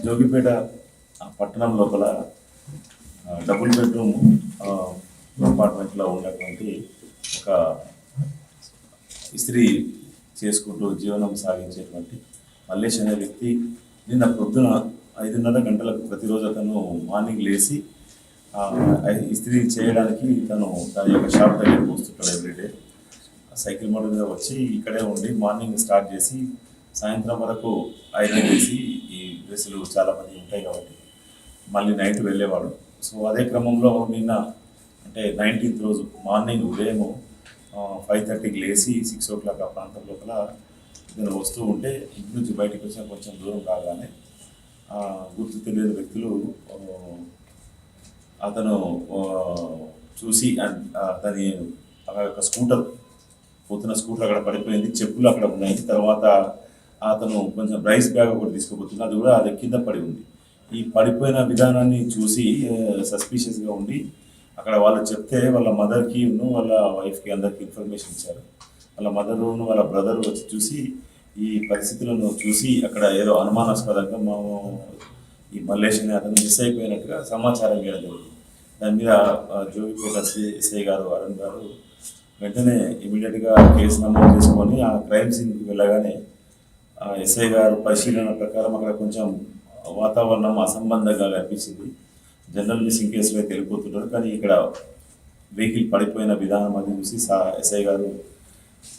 జోగిపేట పట్టణం లోపల double bedroom అపార్ట్మెంట్లో ఉన్నటువంటి ఒక ఇస్త్రీ చేసుకుంటూ జీవనం సాగించేటువంటి మల్లేష్ అనే వ్యక్తి నిన్న పొద్దున 5:30 గంటలకు ప్రతిరోజు అతను మార్నింగ్ లేచి ఇస్త్రీ చేయడానికి తన యొక్క షాప్ దగ్గరికి వస్తుంటాడు ఎవ్రీడే. సైకిల్ మోటార్ మీద వచ్చి ఇక్కడే ఉండి మార్నింగ్ స్టార్ట్ చేసి సాయంత్రం వరకు ఐరన్ చేసి ఈ డ్రెస్సులు చాలామంది ఉంటాయి కాబట్టి మళ్ళీ నైట్ వెళ్ళేవాడు. సో అదే క్రమంలో నిన్న అంటే 19th రోజు మార్నింగ్ ఉదయం 5:30కి లేచి 6 o'clock ఆ ప్రాంతం లోపల నేను వస్తూ ఉంటే ఇంటి నుంచి బయటకు వచ్చిన కొంచెం దూరం రాగానే గుర్తు తెలియని వ్యక్తులు అతను చూసి అతని యొక్క స్కూటర్ పోతున్న స్కూటర్ అక్కడ పడిపోయింది, చెప్పులు అక్కడ ఉన్నాయి. తర్వాత అతను కొంచెం రైస్ బ్యాగ్ ఒకటి తీసుకుపోతున్నా, అది కూడా అది కింద పడి ఉంది. ఈ పడిపోయిన విధానాన్ని చూసి సస్పీషియస్గా ఉండి అక్కడ వాళ్ళు చెప్తే వాళ్ళ మదర్కి వాళ్ళ వైఫ్కి అందరికి ఇన్ఫర్మేషన్ ఇచ్చారు. వాళ్ళ మదరు వాళ్ళ బ్రదర్ వచ్చి చూసి ఈ పరిస్థితులను చూసి అక్కడ ఏదో అనుమానాస్పదంగా ఈ మల్లేష్ అనే అతను మిస్ అయిపోయినట్టుగా సమాచారం ఇవ్వడం జరిగింది. దాని మీద జోగిపేట ఎస్ఐ గారు అరుణ్ గారు వెంటనే ఇమీడియట్గా కేసు నమోదు చేసుకొని ఆ క్రైమ్ సీన్కి వెళ్ళగానే ఎస్ఐ గారు పరిశీలన ప్రకారం అక్కడ కొంచెం వాతావరణం అసంబంధంగా కనిపించింది. జనరల్ మిస్సింగ్ కేసులో అయితే వెళ్ళిపోతున్నారు, కానీ ఇక్కడ వెహికల్ పడిపోయిన విధానం అది చూసి ఎస్ఐ గారు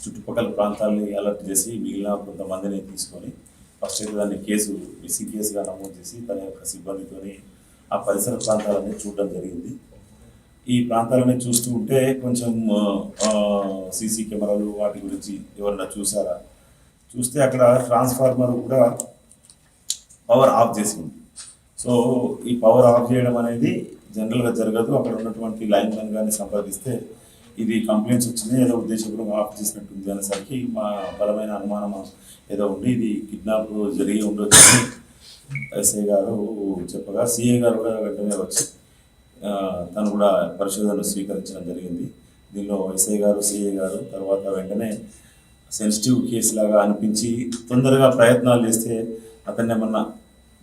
చుట్టుపక్కల ప్రాంతాలని అలర్ట్ చేసి మిగిలిన కొంతమందిని తీసుకొని ఫస్ట్ అయితే దాన్ని మిస్సింగ్ కేసుగా నమోదు చేసి తన యొక్క సిబ్బందితోని ఆ పరిసర ప్రాంతాలన్నీ చూడడం జరిగింది. ఈ ప్రాంతాలని చూస్తూ ఉంటే కొంచెం సీసీ కెమెరాలు వాటి గురించి ఎవరన్నా చూసారా చూస్తే అక్కడ ట్రాన్స్ఫార్మర్ కూడా పవర్ ఆఫ్ చేసింది. సో ఈ పవర్ ఆఫ్ చేయడం అనేది జనరల్గా జరగదు. అక్కడ ఉన్నటువంటి లైన్మెన్ కానీ సంప్రదిస్తే ఇది కంప్లైంట్స్ వచ్చినాయి, ఏదో ఉద్దేశపూర్వకంగా ఆఫ్ చేసినట్టుంది అనేసరికి మా బలమైన అనుమానం ఏదో ఉండి ఇది కిడ్నాప్ జరిగి ఉండొచ్చు అని ఎస్ఐ గారు చెప్పగా సిఐ గారు కూడా వెంటనే వచ్చి తను కూడా పరిశోధనలు స్వీకరించడం జరిగింది. దీనిలో ఎస్ఐ గారు సిఐ గారు తర్వాత వెంటనే సెన్సిటివ్ కేసు లాగా అనిపించి తొందరగా ప్రయత్నాలు చేస్తే అతన్ని ఏమన్నా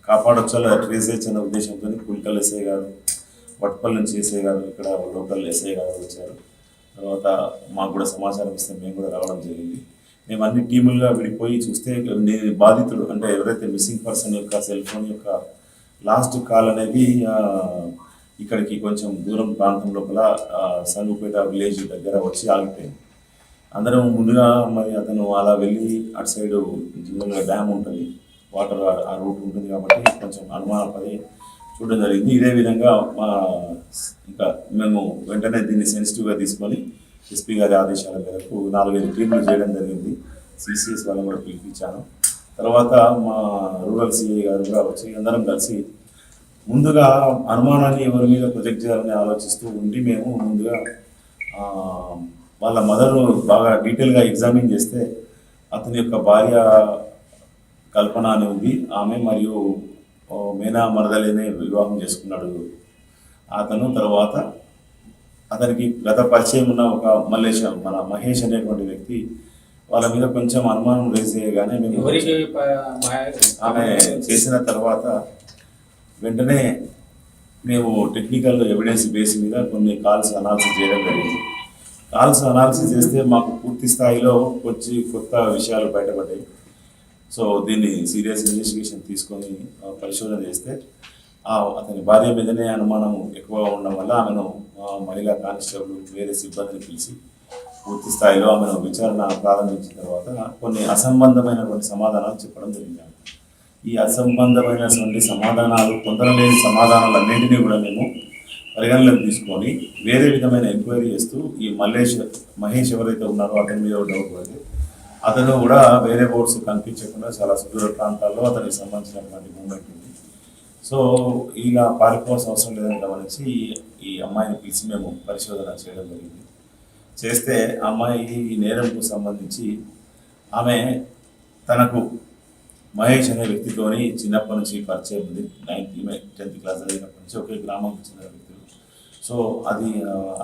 కాపాడొచ్చో లేదా ట్రేస్ చేయొచ్చు అన్న ఉద్దేశంతో పుల్కల్ ఎస్ఐ గారు, వట్పల్ నుంచి ఎస్ఐ గారు, ఇక్కడ లోకల్ ఎస్ఐ గారు వచ్చారు. తర్వాత మాకు కూడా సమాచారం ఇస్తే మేము కూడా రావడం జరిగింది. మేము అన్ని టీములుగా విడిపోయి చూస్తే బాధితుడు అంటే ఎవరైతే మిస్సింగ్ పర్సన్ యొక్క సెల్ ఫోన్ యొక్క లాస్ట్ కాల్ అనేది ఇక్కడికి కొంచెం దూరం ప్రాంతం లోపల సంగుపేట విలేజ్ దగ్గర వచ్చి ఆగిపోయింది. అందరం ముందుగా మరి అతను అలా వెళ్ళి అటు సైడు జనరల్గా డ్యామ్ ఉంటుంది, వాటర్ ఆ రూట్ ఉంటుంది కాబట్టి కొంచెం అనుమానపడి చూడడం జరిగింది. ఇదే విధంగా ఇంకా మేము వెంటనే దీన్ని సెన్సిటివ్గా తీసుకొని ఎస్పీ గారి ఆదేశాల మేరకు 4-5 టీంలు చేయడం జరిగింది. సిసిఎస్ వాళ్ళని కూడా పిలిపించాను. తర్వాత మా రూరల్ సిఐ గారు కూడా వచ్చి అందరం కలిసి ముందుగా అనుమానాన్ని ఎవరి మీద ప్రొజెక్ట్ చేయాలని ఆలోచిస్తూ ఉండి మేము ముందుగా వాళ్ళ మదర్ బాగా డీటెయిల్గా ఎగ్జామిన్ చేస్తే అతని యొక్క భార్య కల్పన అని ఉంది, ఆమె మరియు మేనా మరదలిని వివాహం చేసుకున్నాడు అతను. తర్వాత అతనికి గత పరిచయం ఉన్న ఒక మహేష్ అనేటువంటి వ్యక్తి వాళ్ళ మీద కొంచెం అనుమానం రేజ్ చేయగానే మేము ఆమె చేసిన తర్వాత వెంటనే మేము టెక్నికల్ ఎవిడెన్స్ బేస్ మీద కొన్ని కాల్స్ అనాలిసిస్ చేయడం జరిగింది. కాల్స్ అనాలిసిస్ చేస్తే మాకు పూర్తి స్థాయిలో కొత్త విషయాలు బయటపడ్డాయి. సో దీన్ని సీరియస్ ఇన్వెస్టిగేషన్ తీసుకొని పరిశోధన చేస్తే అతని భార్య మీదనే అనుమానం ఎక్కువగా ఉండడం వల్ల ఆమెను మహిళా కానిస్టేబుల్ వేరే సిబ్బందిని పిలిచి పూర్తి స్థాయిలో ఆమెను విచారణ ప్రారంభించిన తర్వాత కొన్ని అసంబంధమైనటువంటి సమాధానాలు చెప్పడం జరిగింది. ఈ అసంబంధమైనటువంటి సమాధానాలు పొందలేని సమాధానాలన్నింటినీ కూడా మేము పరిగణలోకి తీసుకొని వేరే విధమైన ఎంక్వైరీ చేస్తూ ఈ మహేష్ ఎవరైతే ఉన్నారో అతని మీద డౌట్ పడితే అతను కూడా వేరే బోర్డ్స్ కనిపించకుండా చాలా సుదూర ప్రాంతాల్లో అతనికి సంబంధించినటువంటి మూమెంట్ ఉంది. సో ఇలా పారిపోవాల్సిన అవసరం లేదని గమనించి ఈ అమ్మాయిని పిలిచి మేము పరిశోధన చేయడం జరిగింది. చేస్తే అమ్మాయి ఈ నేరంకు సంబంధించి ఆమె తనకు మహేష్ అనే వ్యక్తితోని చిన్నప్పటి నుంచి పరిచయం ఉంది. 10th క్లాస్ చదివినప్పటి నుంచి ఒకే గ్రామంకి చెందిన వ్యక్తులు. సో అది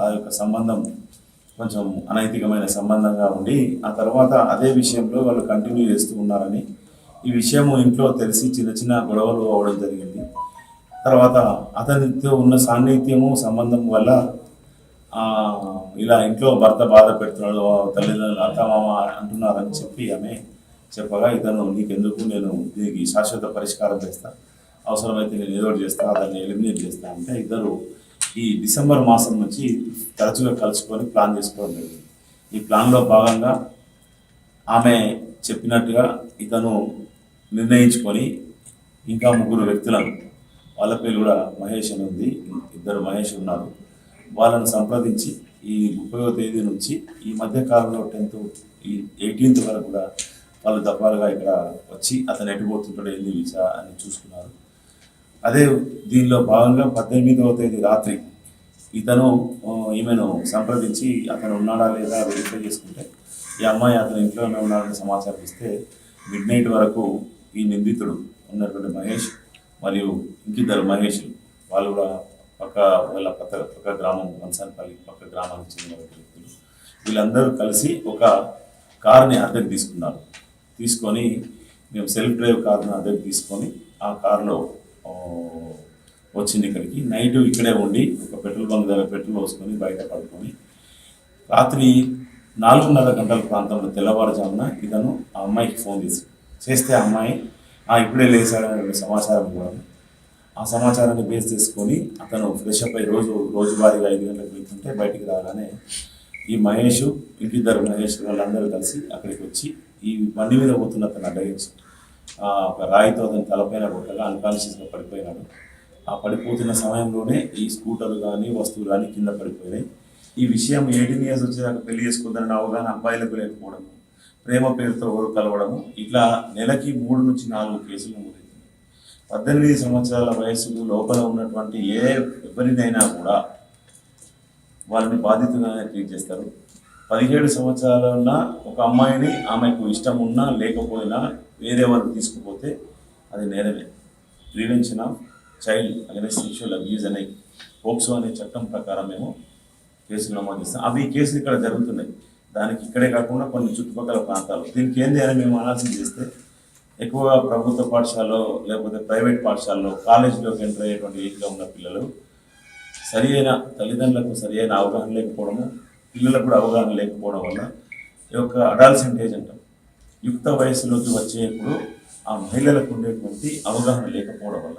ఆ యొక్క సంబంధం కొంచెం అనైతికమైన సంబంధంగా ఉండి ఆ తర్వాత అదే విషయంలో వాళ్ళు కంటిన్యూ చేస్తూ ఉన్నారని ఈ విషయం ఇంట్లో తెలిసి చిన్న చిన్న గొడవలు అవ్వడం జరిగింది. తర్వాత అతనితో ఉన్న సాన్నిహిత్యము సంబంధం వల్ల ఆ, ఇలా ఇంట్లో భర్త బాధ పెడుతున్నాడు, తల్లిదండ్రులు అత్త మామ అంటున్నారని చెప్పి ఆమె చెప్పగా ఇతను నీకెందుకు, నేను దీనికి శాశ్వత పరిష్కారం చేస్తా, అవసరమైతే నేను ఏదో ఒకటి చేస్తా, దాన్ని ఎలిమినేట్ చేస్తా అంటే ఇద్దరు ఈ డిసెంబర్ మాసం నుంచి తరచుగా కలుసుకొని ప్లాన్ చేసుకోవడం జరిగింది. ఈ ప్లాన్లో భాగంగా ఆమె చెప్పినట్టుగా ఇతను నిర్ణయించుకొని ఇంకా ముగ్గురు వ్యక్తులను, వాళ్ళ పేరు కూడా మహేష్ అని ఉంది, ఇద్దరు మహేష్ ఉన్నారు, వాళ్ళను సంప్రదించి ఈ 30వ తేదీ నుంచి ఈ మధ్య కాలంలో 10th ఈ 18th వరకు కూడా వాళ్ళు దఫాలుగా ఇక్కడ వచ్చి అతను ఎటుపోతుంటాడు ఏంది విసా అని చూసుకున్నారు. అదే దీనిలో భాగంగా 18వ తేదీ రాత్రి ఇతను ఈమెను సంప్రదించి అతను ఉన్నాడా లేదా వెరిఫై చేసుకుంటే ఈ అమ్మాయి అతను ఇంట్లోనే ఉన్నాడని సమాచారం ఇస్తే మిడ్ నైట్ వరకు ఈ నిందితుడు ఉన్నటువంటి మహేష్ మరియు ఇంకిద్దరు మహేష్లు, వాళ్ళు కూడా పక్క గ్రామం వన్సాన్పల్లి పక్క గ్రామానికి చెందిన వ్యక్తులు, వీళ్ళందరూ కలిసి ఒక కారుని అద్దెకు తీసుకున్నారు. తీసుకొని మేము సెల్ఫ్ డ్రైవ్ కారుని అద్దెకు తీసుకొని ఆ కారులో వచ్చింది ఇక్కడికి. నైట్ ఇక్కడే ఉండి ఒక పెట్రోల్ బంక్ దగ్గర పెట్రోల్ పోసుకొని బయట పడుకొని రాత్రి 4:30 గంటల ప్రాంతంలో తెల్లవారుజామున ఇతను ఆ అమ్మాయికి ఫోన్ చేస్తే ఆ అమ్మాయి ఇప్పుడే లేచాడనే సమాచారం కూడా. ఆ సమాచారాన్ని బేస్ చేసుకొని అతను ఫ్రెష్ అప్ అయి రోజువారీగా 5 గంటలకు వెళ్తుంటే బయటికి రాగానే ఈ మహేష్ ఇంకిద్దరు మహేష్ వాళ్ళందరూ కలిసి అక్కడికి వచ్చి ఈ బండి మీద పోతున్న అతను అడ్డగించి ఒక రాయితో అతని తలపైన కొట్టగా అన్కాన్షియస్గా పడిపోయినాడు. ఆ పడిపోతున్న సమయంలోనే ఈ స్కూటర్ కానీ వస్తువులు కానీ కింద పడిపోయినాయి. ఈ విషయం 18 years వచ్చేదాకా పెళ్లి చేసుకోవద్దని అవగాహన అబ్బాయిలకు లేకపోవడము, ప్రేమ పేరుతో ఓరు కలవడము, ఇట్లా నెలకి 3 నుంచి 4 కేసులు నమోదవుతుంది. 18 సంవత్సరాల వయసుకు లోపల ఉన్నటువంటి ఎవరినైనా కూడా వాళ్ళని బాధితులుగానే ట్రీట్ చేస్తారు. 17 సంవత్సరాల ఉన్న ఒక అమ్మాయిని ఆమెకు ఇష్టం ఉన్నా లేకపోయినా వేరే వాళ్ళు తీసుకుపోతే అది నేరమే. Prevention of child against sexual abuse అనే పోక్సో అనే చట్టం ప్రకారం మేము కేసులు నమోదు చేస్తాం. అవి కేసులు ఇక్కడ జరుగుతున్నాయి. దానికి ఇక్కడే కాకుండా కొన్ని చుట్టుపక్కల ప్రాంతాలు. దీనికి ఏంది అని మేము అనాలిసిస్ చేస్తే ఎక్కువగా ప్రభుత్వ పాఠశాలలో లేకపోతే ప్రైవేట్ పాఠశాలలో కాలేజీలోకి ఎంటర్ అయ్యేటువంటి ఏజ్లో ఉన్న పిల్లలు తల్లిదండ్రులకు సరి అయిన అవగాహన లేకపోవడము, పిల్లలకు కూడా అవగాహన లేకపోవడం వల్ల ఈ యొక్క అడాల్సెంట్ ఏజ్ అంటాం, యుక్త వయసులోకి వచ్చేప్పుడు ఆ మహిళలకు ఉండేటువంటి అవగాహన లేకపోవడం వల్ల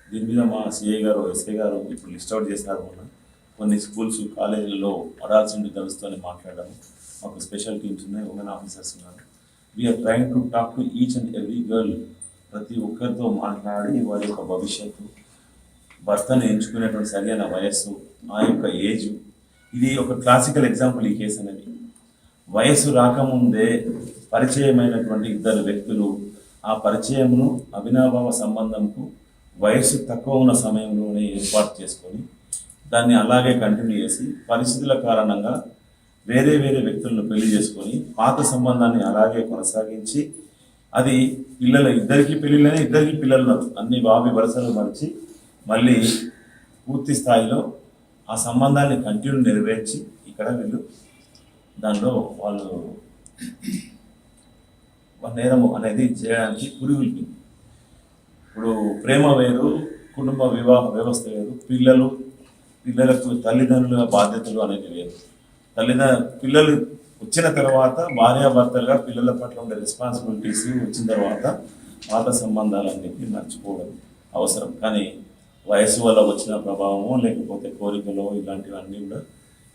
దీని మీద మా సిఐ గారు ఎస్ఐ గారు ఇప్పుడు లిస్ట్ అవుట్ చేసినారు. వల్ల కొన్ని స్కూల్స్ కాలేజీలలో అడాల్సెంట్ గర్ల్స్తో మాట్లాడడం, మాకు స్పెషల్ టీమ్స్ ఉన్నాయి, ఉమెన్ ఆఫీసర్స్ ఉన్నారు. We are trying to talk to each and every girl. ప్రతి ఒక్కరితో మాట్లాడి వారి యొక్క భవిష్యత్తు, భర్తను ఎంచుకునేటువంటి సరైన వయస్సు, ఆ యొక్క ఏజ్, ఇది ఒక క్లాసికల్ ఎగ్జాంపుల్ ఈ కేసు అనేది. వయస్సు రాకముందే పరిచయమైనటువంటి ఇద్దరు వ్యక్తులు ఆ పరిచయమును అవినాభావ సంబంధంకు వయస్సు తక్కువ ఉన్న సమయంలోనే ఏర్పాటు చేసుకొని దాన్ని అలాగే కంటిన్యూ చేసి పరిస్థితుల కారణంగా వేరే వేరే వ్యక్తులను పెళ్లి చేసుకొని పాత సంబంధాన్ని అలాగే కొనసాగించి అది ఇద్దరికి పెళ్ళిళ్ళనే ఇద్దరికి పిల్లలు అన్ని బావి వరుసలు మరిచి మళ్ళీ పూర్తి స్థాయిలో ఆ సంబంధాన్ని కంటిన్యూ నెరవేర్చి ఇక్కడ వీళ్ళు దానిలో వాళ్ళు నేరము అనేది చేయడానికి పురుగులు. ఇప్పుడు ప్రేమ వేరు, కుటుంబ వివాహ వ్యవస్థ వేరు, పిల్లలకు తల్లిదండ్రుల బాధ్యతలు అనేది వేరు. పిల్లలు వచ్చిన తర్వాత భార్యాభర్తలుగా పిల్లల పట్ల ఉండే రెస్పాన్సిబిలిటీస్ వచ్చిన తర్వాత పాత సంబంధాలన్నింటినీ మర్చిపోవడం అవసరం. కానీ వయసు వల్ల వచ్చిన ప్రభావమో లేకపోతే కోరికలో ఇలాంటివన్నీ కూడా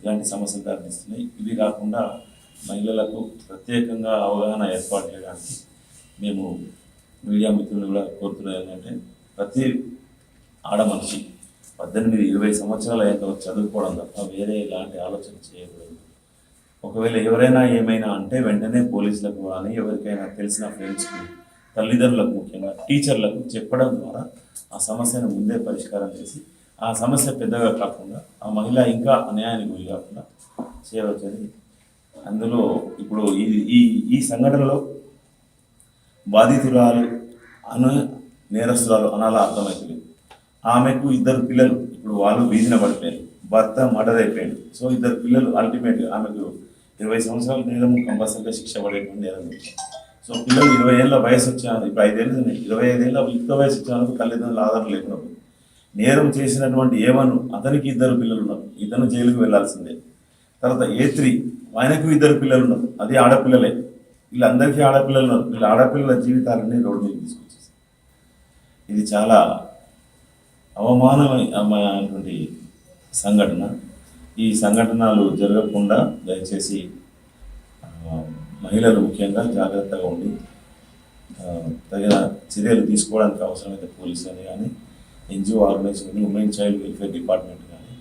ఇలాంటి సమస్యలు దారితీస్తున్నాయి. ఇవి కాకుండా మహిళలకు ప్రత్యేకంగా అవగాహన ఏర్పాటు చేయడానికి మేము మీడియా మిత్రులు కూడా కోరుతున్నది ఏంటంటే ప్రతి ఆడమనిషి 18-20 సంవత్సరాలు అయ్యాక చదువుకోవడం తప్ప వేరే ఇలాంటి ఆలోచన చేయకూడదు. ఒకవేళ ఎవరైనా ఏమైనా అంటే వెంటనే పోలీసులకు కానీ ఎవరికైనా తెలిసిన ఫ్రెండ్స్కి, తల్లిదండ్రులకు, ముఖ్యంగా టీచర్లకు చెప్పడం ద్వారా ఆ సమస్యను ముందే పరిష్కారం చేసి ఆ సమస్య పెద్దగా కాకుండా ఆ మహిళ ఇంకా అన్యాయానికి గురి కాకుండా చేయవచ్చని. అందులో ఇప్పుడు ఈ సంఘటనలో బాధితురాలు నేరస్తురాలు అనాలా అర్థమవుతుంది. ఆమెకు 2 పిల్లలు, ఇప్పుడు వాళ్ళు వీధిన పడిపోయారు, భర్త మర్డర్ అయిపోయాడు. సో 2 పిల్లలు. అల్టిమేట్గా ఆమెకు 20 సంవత్సరాల నేరం కంపల్సరీగా శిక్ష పడేటువంటి నేరం. సో పిల్లలు 20 ఏళ్ళ వయసు వచ్చాను, ఇప్పుడు 5 ఏళ్ళు 25 ఏళ్ళ యుక్త వయసు వచ్చాను, తల్లిదండ్రుల ఆధారం లేకున్నప్పుడు నేరం చేసినటువంటి ఏవను అతనికి 2 పిల్లలు ఉన్నారు, ఇతను జైలుకు వెళ్లాల్సిందే. తర్వాత A3 ఆయనకు 2 పిల్లలు ఉన్నారు, అది ఆడపిల్లలే. వీళ్ళందరికీ ఆడపిల్లలు ఉన్నారు, వీళ్ళ ఆడపిల్లల జీవితాలన్నీ రోడ్డు మీద తీసుకొచ్చేసి ఇది చాలా అవమానమైనటువంటి సంఘటన. ఈ సంఘటనలు జరగకుండా దయచేసి మహిళలు ముఖ్యంగా జాగ్రత్తగా ఉండి తగిన చర్యలు తీసుకోవడానికి అవసరమైతే పోలీసు అని కానీ NGO organization women child welfare department కానీ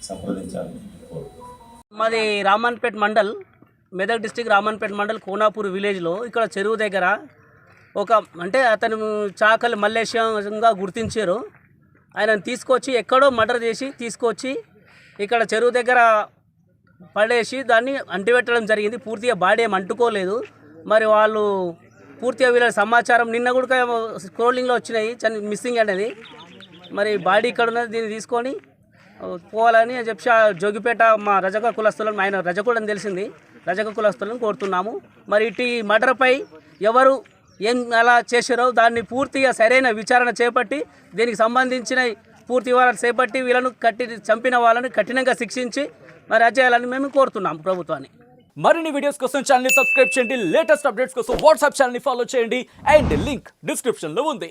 సంప్రదించాలని కోరుకుంటున్నాను. మాది రామన్పేట్ మండల్, మెదక్ డిస్టిక్ రామన్పేట్ మండల్ కోనాపూర్ విలేజ్లో ఇక్కడ చెరువు దగ్గర అంటే అతను చాకలి మల్లేశంగా గుర్తించారు. ఆయనను తీసుకొచ్చి ఎక్కడో మర్డర్ చేసి తీసుకొచ్చి ఇక్కడ చెరువు దగ్గర పడేసి దాన్ని అంటిపెట్టడం జరిగింది. పూర్తిగా బాడీ ఏం అంటుకోలేదు. మరి వాళ్ళు పూర్తిగా వీళ్ళ సమాచారం నిన్న కూడా స్క్రోలింగ్లో వచ్చినాయి మిస్సింగ్ అనేది. మరి బాడీ ఇక్కడ ఉన్నది, దీన్ని తీసుకొని పోవాలని చెప్పి జోగిపేట మా రజక కులస్తులను, ఆయన రజకుడని తెలిసింది, రజక కులస్తులను కోరుతున్నాము. మరి ఇటు మర్డర్పై ఎవరు ఏం అలా చేశారో దాన్ని పూర్తిగా సరైన విచారణ చేపట్టి దీనికి సంబంధించిన పూర్తి వివరాలు చేపట్టి వీళ్ళను చంపిన వాళ్ళని కఠినంగా శిక్షించి మరి అజేయాలని మేము కోరుతున్నాము ప్రభుత్వాన్ని. మరిన్ని వీడియోస్ కోసం ఛానల్ ని సబ్స్క్రైబ్ చేయండి, లేటెస్ట్ అప్డేట్స్ కోసం వాట్సాప్ ఛానల్ ని ఫాలో చేయండి అండ్ లింక్ డిస్క్రిప్షన్ లో ఉంది.